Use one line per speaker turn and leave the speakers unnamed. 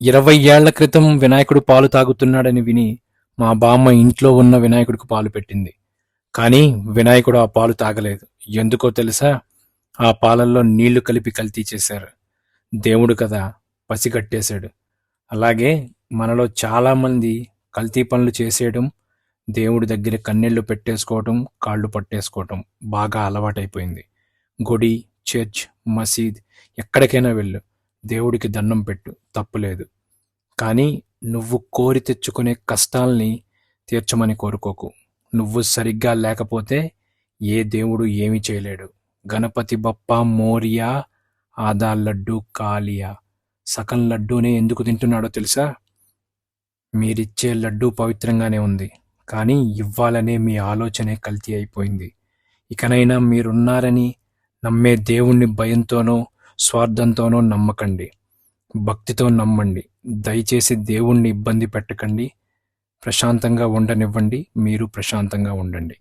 20 ఏళ్ల క్రితం వినాయకుడు పాలు తాగుతున్నాడని విని మా బామ్మ ఇంట్లో ఉన్న వినాయకుడికి పాలు పెట్టింది. కానీ వినాయకుడు ఆ పాలు తాగలేదు. ఎందుకో తెలుసా? ఆ పాలల్లో నీళ్లు కలిపి కల్తీ చేశారు. దేవుడు కదా, పసిగట్టేశాడు. అలాగే మనలో చాలా మంది కల్తీ పనులు చేసేయడం, దేవుడి దగ్గర కన్నీళ్లు పెట్టేసుకోవటం, కాళ్ళు పట్టేసుకోవటం బాగా అలవాటైపోయింది. గుడి, చర్చ్, మసీద్ ఎక్కడికైనా వెళ్ళు, దేవుడికి దండం పెట్టు, తప్పులేదు. కానీ నువ్వు కోరి తెచ్చుకునే కష్టాల్ని తీర్చమని కోరుకోకు. నువ్వు సరిగ్గా లేకపోతే ఏ దేవుడు ఏమీ చేయలేడు. గణపతి బప్పా మోరియా, ఆదా లడ్డు కాలియా. సగం లడ్డూనే ఎందుకు తింటున్నాడో తెలుసా? మీరిచ్చే లడ్డూ పవిత్రంగానే ఉంది, కానీ ఇవ్వాలనే మీ ఆలోచనే కల్తీ అయిపోయింది. ఇకనైనా మీరున్నారని నమ్మే దేవుణ్ణి భయంతోనో స్వార్థంతోనో నమ్మకండి, భక్తితో నమ్మండి. దయచేసి దేవుణ్ణి ఇబ్బంది పెట్టకండి. ప్రశాంతంగా ఉండనివ్వండి. మీరు ప్రశాంతంగా ఉండండి.